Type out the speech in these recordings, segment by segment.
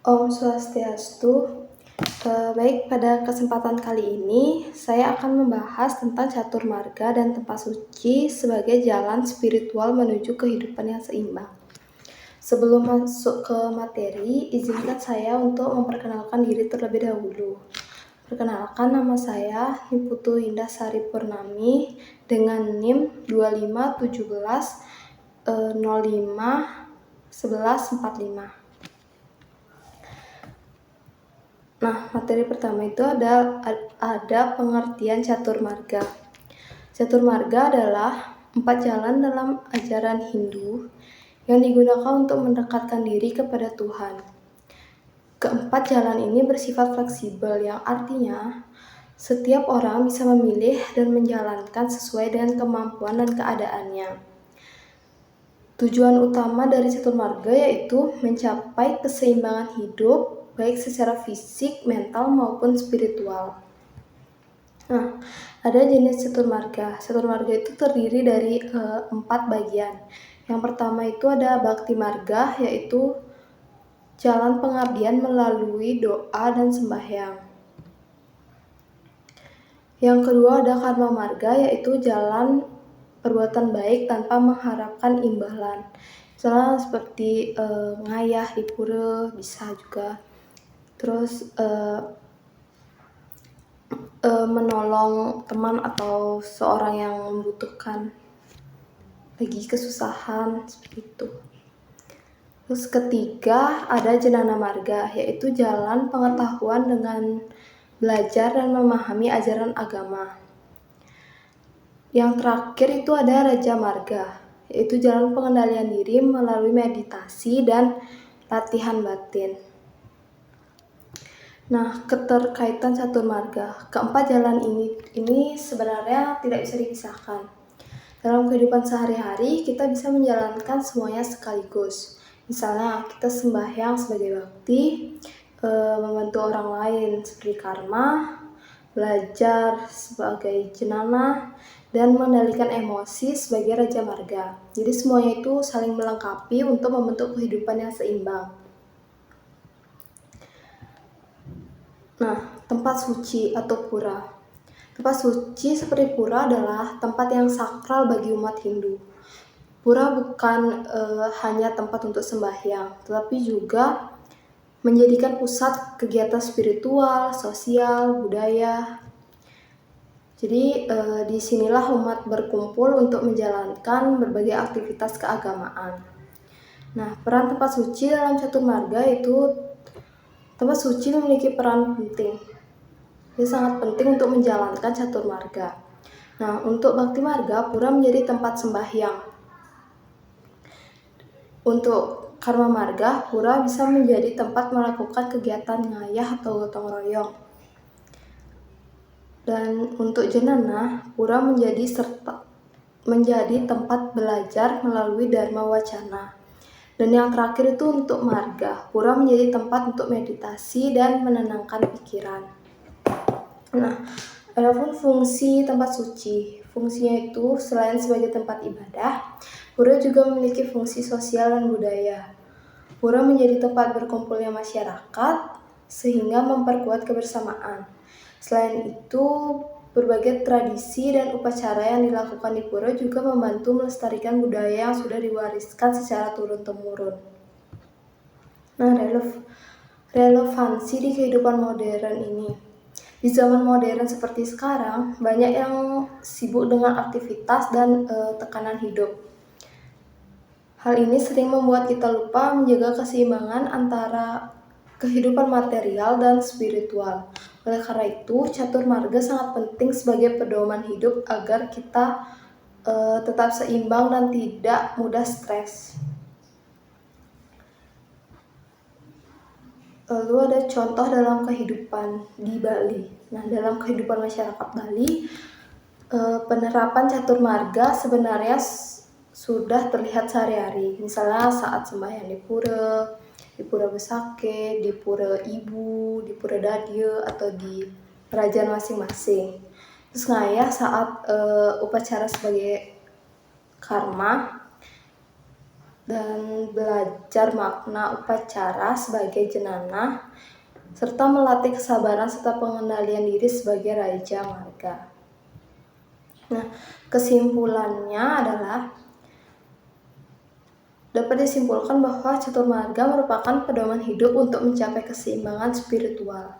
Om Swastiastu. Baik, pada kesempatan kali ini saya akan membahas tentang catur marga dan tempat suci sebagai jalan spiritual menuju kehidupan yang seimbang. Sebelum masuk ke materi, izinkan saya untuk memperkenalkan diri terlebih dahulu. Perkenalkan, nama saya Niputu Indah Sari Purnami dengan NIM 2517 05 1145. Nah, materi pertama itu ada pengertian catur marga. Catur marga adalah 4 jalan dalam ajaran Hindu yang digunakan untuk mendekatkan diri kepada Tuhan. Keempat jalan ini bersifat fleksibel, yang artinya setiap orang bisa memilih dan menjalankan sesuai dengan kemampuan dan keadaannya. Tujuan utama dari catur marga yaitu mencapai keseimbangan hidup, baik secara fisik, mental, maupun spiritual. Nah, ada jenis catur marga. Catur marga itu terdiri dari 4 bagian. Yang pertama itu ada bakti marga, yaitu jalan pengabdian melalui doa dan sembahyang. Yang kedua ada karma marga, yaitu jalan perbuatan baik tanpa mengharapkan imbalan. Misalnya seperti ngayah di pura bisa juga. Terus menolong teman atau seorang yang membutuhkan lagi kesusahan, seperti itu. Terus ketiga ada jenana marga, yaitu jalan pengetahuan dengan belajar dan memahami ajaran agama. Yang terakhir itu ada raja marga, yaitu jalan pengendalian diri melalui meditasi dan latihan batin. Nah, keterkaitan catur marga. Keempat jalan ini sebenarnya tidak bisa dipisahkan. Dalam kehidupan sehari-hari, kita bisa menjalankan semuanya sekaligus. Misalnya, kita sembahyang sebagai bakti, membantu orang lain seperti karma, belajar sebagai jenana, dan mengendalikan emosi sebagai raja marga. Jadi semuanya itu saling melengkapi untuk membentuk kehidupan yang seimbang. Nah, tempat suci atau pura. Tempat suci seperti pura adalah tempat yang sakral bagi umat Hindu. Pura bukan hanya tempat untuk sembahyang, tetapi juga menjadikan pusat kegiatan spiritual, sosial, budaya. Jadi disinilah umat berkumpul untuk menjalankan berbagai aktivitas keagamaan. Nah, peran tempat suci dalam catur marga itu tempat suci memiliki peran penting. Ini sangat penting untuk menjalankan catur marga. Nah, untuk bakti marga, pura menjadi tempat sembahyang. Untuk karma marga, pura bisa menjadi tempat melakukan kegiatan ngayah atau gotong royong. Dan untuk jenana, pura menjadi tempat belajar melalui dharma wacana. Dan yang terakhir itu untuk marga, pura menjadi tempat untuk meditasi dan menenangkan pikiran. Nah, adapun fungsi tempat suci, fungsinya itu selain sebagai tempat ibadah, pura juga memiliki fungsi sosial dan budaya. Pura menjadi tempat berkumpulnya masyarakat sehingga memperkuat kebersamaan. Selain itu, berbagai tradisi dan upacara yang dilakukan di pura juga membantu melestarikan budaya yang sudah diwariskan secara turun-temurun. Nah, relevansi di kehidupan modern ini. Di zaman modern seperti sekarang, banyak yang sibuk dengan aktivitas dan tekanan hidup. Hal ini sering membuat kita lupa menjaga keseimbangan antara kehidupan material dan spiritual. Oleh karena itu, catur marga sangat penting sebagai pedoman hidup agar kita tetap seimbang dan tidak mudah stres. Lalu ada contoh dalam kehidupan di Bali. Nah, dalam kehidupan masyarakat Bali, penerapan catur marga sebenarnya sudah terlihat sehari-hari. Misalnya saat sembahyang di Pura Besake, di Pura Ibu, di Pura Dadya, atau di kerajaan masing-masing. Terus ngayah saat upacara sebagai karma, dan belajar makna upacara sebagai jenanah, serta melatih kesabaran serta pengendalian diri sebagai raja marga. Nah, kesimpulannya adalah dapat disimpulkan bahwa catur marga merupakan pedoman hidup untuk mencapai keseimbangan spiritual.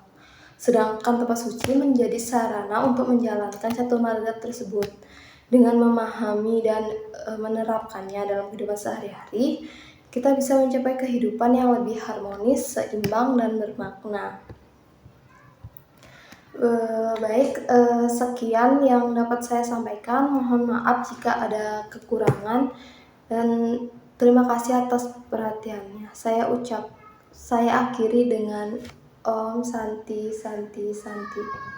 Sedangkan tempat suci menjadi sarana untuk menjalankan catur marga tersebut. Dengan memahami dan menerapkannya dalam kehidupan sehari-hari, kita bisa mencapai kehidupan yang lebih harmonis, seimbang, dan bermakna. Sekian yang dapat saya sampaikan. Mohon maaf jika ada kekurangan, dan terima kasih atas perhatiannya. Saya akhiri dengan Om Santi Santi Santi.